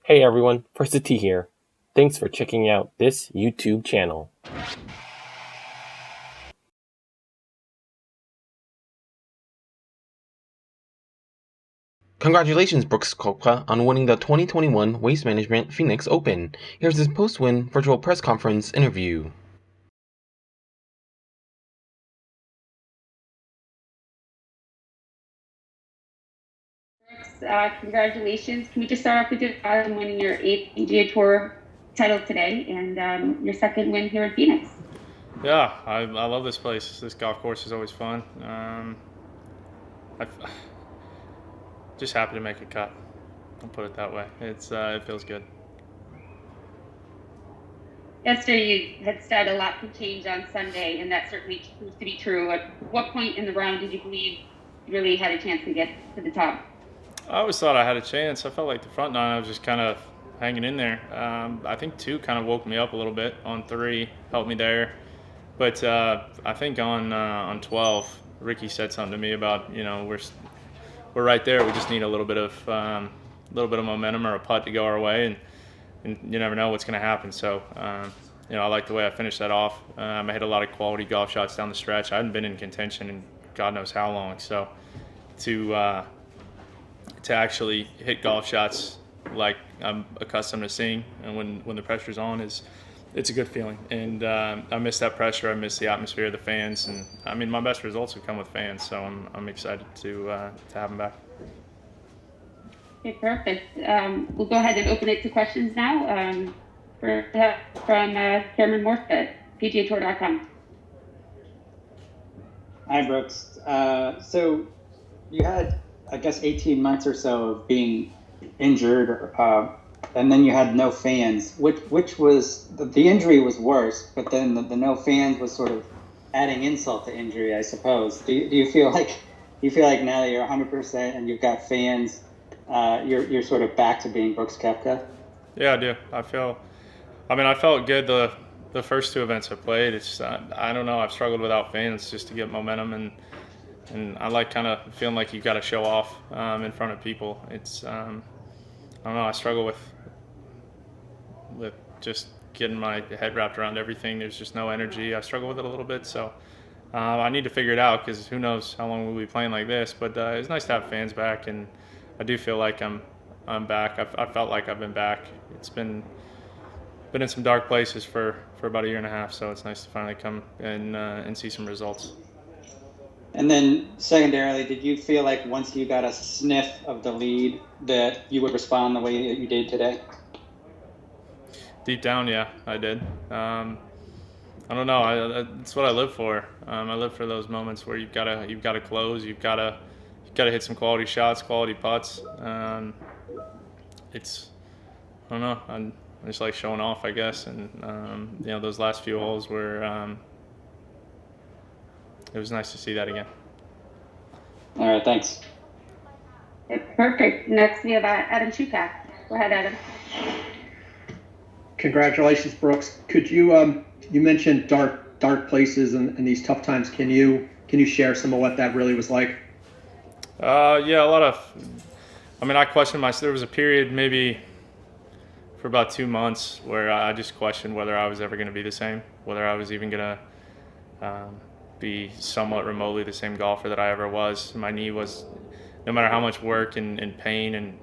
Hey everyone, First T here. Thanks for checking out this YouTube channel. Congratulations, Brooks Koepka, on winning the 2021 Waste Management Phoenix Open. Here's his post-win virtual press conference interview. Congratulations. Can we just start off with your winning your 8th PGA Tour title today and your second win here in Phoenix? Yeah, I love this place. This golf course is always fun. I'm just happy to make a cut. I'll put it that way. It feels good. Yesterday you had said a lot could change on Sunday, and that certainly proves to be true. At what point in the round did you believe you really had a chance to get to the top? I always thought I had a chance. I felt like the front nine, I was just kind of hanging in there. I think 2 kind of woke me up a little bit. On 3 helped me there, but I think on 12, Ricky said something to me about we're right there. We just need a little bit of momentum or a putt to go our way, and you never know what's going to happen. So, I like the way I finished that off. I hit a lot of quality golf shots down the stretch. I hadn't been in contention in God knows how long. So, to actually hit golf shots like I'm accustomed to seeing, and when the pressure's on, it's a good feeling. And I miss that pressure. I miss the atmosphere of the fans. And I mean, my best results have come with fans. So I'm excited to have them back. Okay, perfect. We'll go ahead and open it to questions now from Cameron Morse at PGAtour.com. Hi, Brooks. So you had, I guess, 18 months or so of being injured, and then you had no fans. Which was the injury was worse, but then the no fans was sort of adding insult to injury, I suppose. Do you feel like now that you're 100% and you've got fans, you're sort of back to being Brooks Koepka? Yeah, I do. I felt good the first 2 events I played. It's I don't know. I've struggled without fans just to get momentum, and I like kind of feeling like you've got to show off in front of people. It's I don't know. I struggle with just getting my head wrapped around everything. There's just no energy. I struggle with it a little bit, so I need to figure it out because who knows how long we'll be playing like this. But it's nice to have fans back, and I do feel like I'm back. I felt like I've been back. It's been in some dark places for about a year and a half, so it's nice to finally come and see some results. And then secondarily, did you feel like once you got a sniff of the lead that you would respond the way that you did today? Deep down, yeah, I did. I don't know. It's what I live for. I live for those moments where you've got to close. You've got to hit some quality shots, quality putts. It's I don't know. I just like showing off, I guess. And those last few holes were. It was nice to see that again. All right, thanks. Perfect. Next we have Adam Shupak. Go ahead, Adam. Congratulations, Brooks. Could you you mentioned dark places and these tough times. Can you share some of what that really was like? Yeah, a lot of. I questioned myself. There was a period maybe for about 2 months where I just questioned whether I was ever going to be the same, whether I was even going to be somewhat remotely the same golfer that I ever was. My knee was, no matter how much work and pain and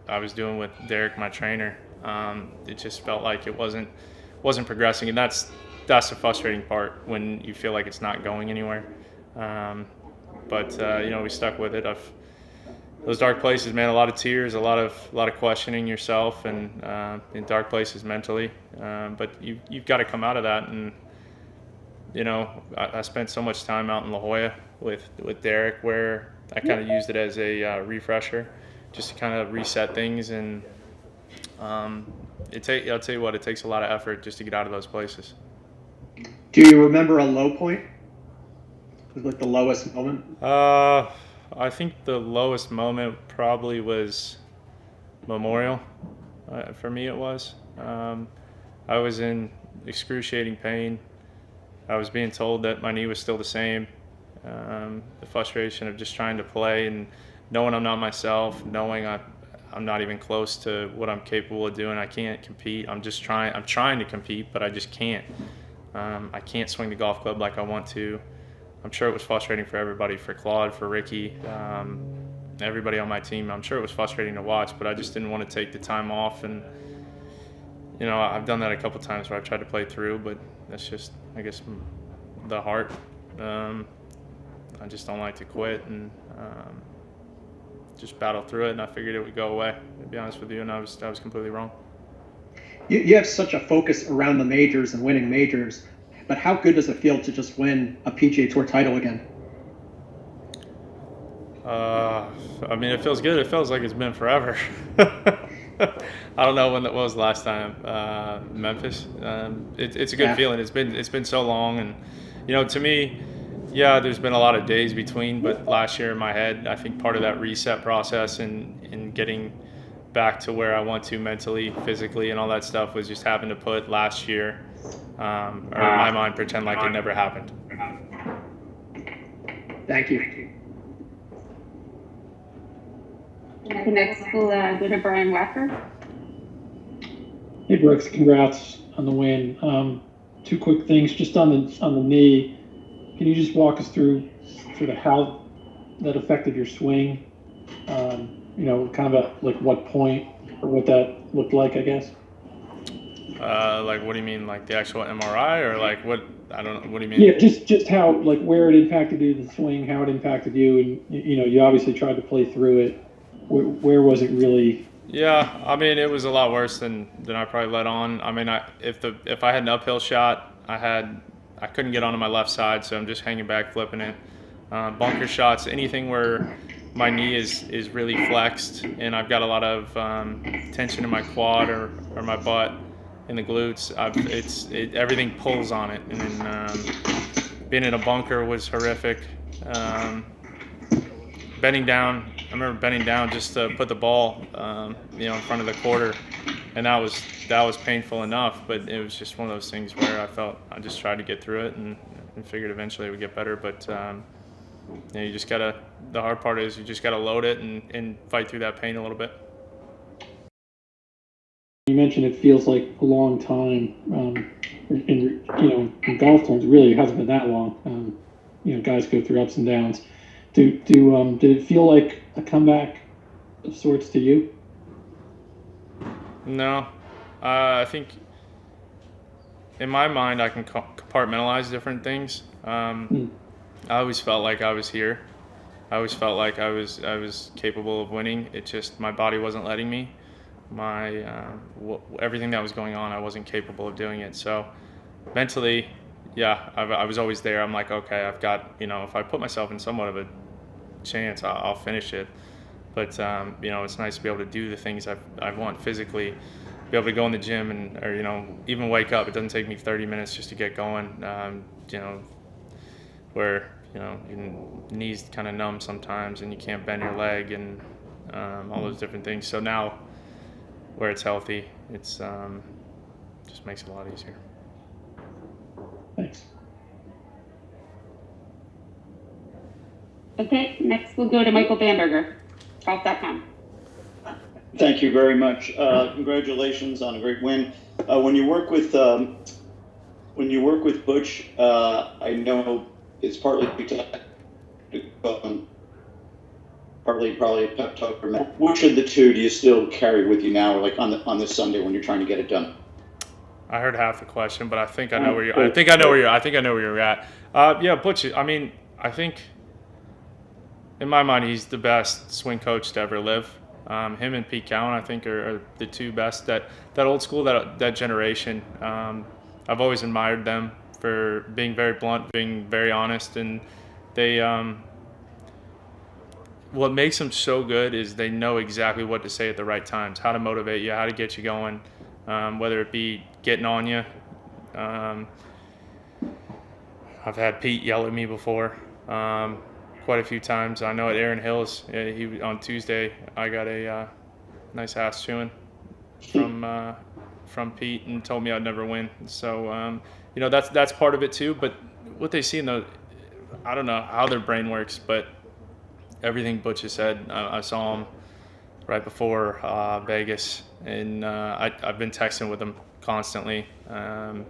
I was doing with Derek, my trainer, it just felt like it wasn't progressing, and that's the frustrating part when you feel like it's not going anywhere. But we stuck with it. Those dark places, man, a lot of tears, a lot of questioning yourself, and in dark places mentally. But you've got to come out of that, and I spent so much time out in La Jolla with Derek, where I kind of used it as a refresher, just to kind of reset things. And I'll tell you what, it takes a lot of effort just to get out of those places. Do you remember a low point? Was like the lowest moment? I think the lowest moment probably was Memorial. For me, it was. I was in excruciating pain. I was being told that my knee was still the same. The frustration of just trying to play and knowing I'm not myself, knowing I'm I'm not even close to what I'm capable of doing. I can't compete. I'm trying to compete, but I just can't. I can't swing the golf club like I want to. I'm sure it was frustrating for everybody, for Claude, for Ricky, everybody on my team. I'm sure it was frustrating to watch, but I just didn't want to take the time off. And, I've done that a couple times where I've tried to play through, but that's just, I guess, the heart. I just don't like to quit and just battle through it, and I figured it would go away, to be honest with you, and I was completely wrong. You have such a focus around the majors and winning majors, but how good does it feel to just win a PGA Tour title again? It feels good. It feels like it's been forever. I don't know when that was last time. Memphis. It's a good feeling. It's been so long, and to me, yeah, there's been a lot of days between. But last year in my head, I think part of that reset process and getting back to where I want to mentally, physically, and all that stuff was just having to put last year, or in my mind, pretend like it never happened. Thank you. Next, we'll go to Brian Wacker. Hey Brooks, congrats on the win. Two quick things, just on the knee. Can you just walk us through sort of how that affected your swing? Kind of at like what point or what that looked like, I guess. Like, what do you mean, like the actual MRI, or like what? I don't know. What do you mean? Yeah, just how, like, where it impacted you, the swing, how it impacted you, and you obviously tried to play through it. Where was it really? Yeah, it was a lot worse than I probably let on. If I had an uphill shot, I couldn't get onto my left side, so I'm just hanging back, flipping it. Bunker shots, anything where my knee is really flexed and I've got a lot of tension in my quad or my butt in the glutes. Everything pulls on it, and then being in a bunker was horrific. Bending down. I remember bending down just to put the ball, in front of the quarter, and that was painful enough. But it was just one of those things where I felt I just tried to get through it and figured eventually it would get better. But you just gotta. The hard part is you just gotta load it and fight through that pain a little bit. You mentioned it feels like a long time. In golf terms, really, it hasn't been that long. Guys go through ups and downs. Did it feel like a comeback of sorts to you? No, I think in my mind I can compartmentalize different things. I always felt like I was here. I always felt like I was capable of winning. It just my body wasn't letting me. Everything that was going on, I wasn't capable of doing it. So mentally, yeah, I was always there. I'm like, okay, I've got, if I put myself in somewhat of a chance, I'll finish it. But it's nice to be able to do the things I want physically, be able to go in the gym or even wake up. It doesn't take me 30 minutes just to get going. Where your knees kind of numb sometimes and you can't bend your leg and all those different things. So now, where it's healthy, it's just makes it a lot easier. Thanks. Okay, next we'll go to Michael Bamberger, golf.com. Thank you very much. Congratulations on a great win. When you work with Butch, I know it's partly partly probably a pep talk for me. Which of the two do you still carry with you now, like on this Sunday when you're trying to get it done? I heard half the question, but I think I know where you're. I think I know where you're at. Yeah, Butch. I think in my mind he's the best swing coach to ever live. Him and Pete Cowan, I think, are the two best. That old school, that generation. I've always admired them for being very blunt, being very honest, and they. What makes them so good is they know exactly what to say at the right times, how to motivate you, how to get you going, whether it be getting on you. I've had Pete yell at me before quite a few times. I know at Aaron Hills, on Tuesday, I got a nice ass chewing from Pete and told me I'd never win. So that's part of it too. But what they see I don't know how their brain works, but everything Butch has said, I saw him right before Vegas, and I've been texting with him constantly, and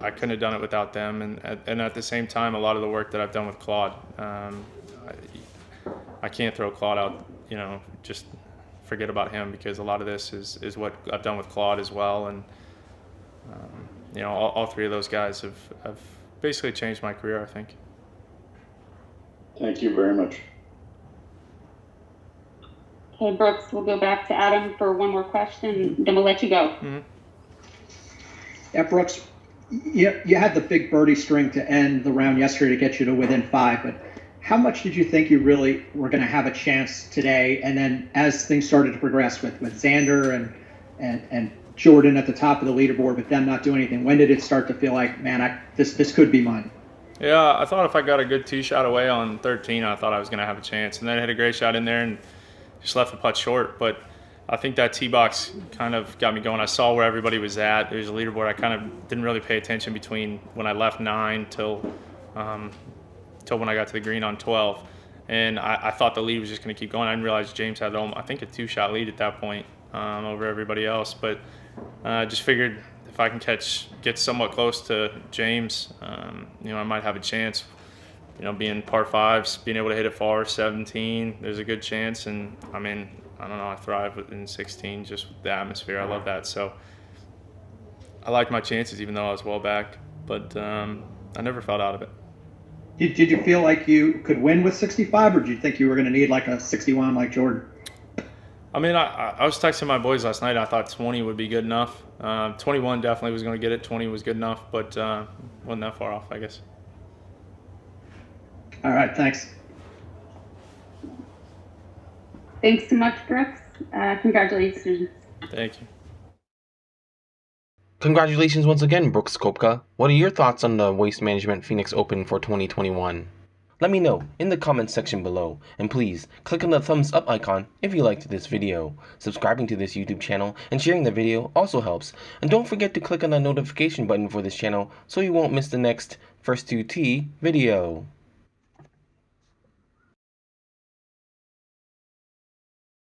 I couldn't have done it without them, and at the same time, a lot of the work that I've done with Claude, I can't throw Claude out, just forget about him, because a lot of this is what I've done with Claude as well, and all three of those guys have basically changed my career, I think. Thank you very much. Okay, Brooks, we'll go back to Adam for one more question, then we'll let you go. Mm-hmm. Yeah, Brooks, you had the big birdie string to end the round yesterday to get you to within 5, but how much did you think you really were going to have a chance today? And then as things started to progress with Xander and Jordan at the top of the leaderboard, with them not doing anything, when did it start to feel like, man, this could be mine? Yeah, I thought if I got a good tee shot away on 13, I thought I was going to have a chance. And then I hit a great shot in there and just left the putt short. But I think that tee box kind of got me going. I saw where everybody was at. There's a leaderboard. I kind of didn't really pay attention between when I left 9 till when I got to the green on 12. And I thought the lead was just going to keep going. I didn't realize James had, I think, a 2-shot lead at that point over everybody else. But I just figured if I can get somewhat close to James, I might have a chance. Being par 5s, being able to hit it far, 17, there's a good chance. And I mean, I don't know, I thrive in 16, just with the atmosphere. I love that. So I liked my chances, even though I was well back. But I never felt out of it. Did you feel like you could win with 65, or did you think you were going to need like a 61 like Jordan? I mean, I was texting my boys last night. I thought 20 would be good enough. 21 definitely was going to get it. 20 was good enough, but wasn't that far off, I guess. All right, thanks. Thanks so much, Brooks. Congratulations. Thank you. Congratulations once again, Brooks Koepka. What are your thoughts on the Waste Management Phoenix Open for 2021? Let me know in the comments section below, and please click on the thumbs up icon if you liked this video. Subscribing to this YouTube channel and sharing the video also helps, and don't forget to click on the notification button for this channel so you won't miss the next First 2 Tee video.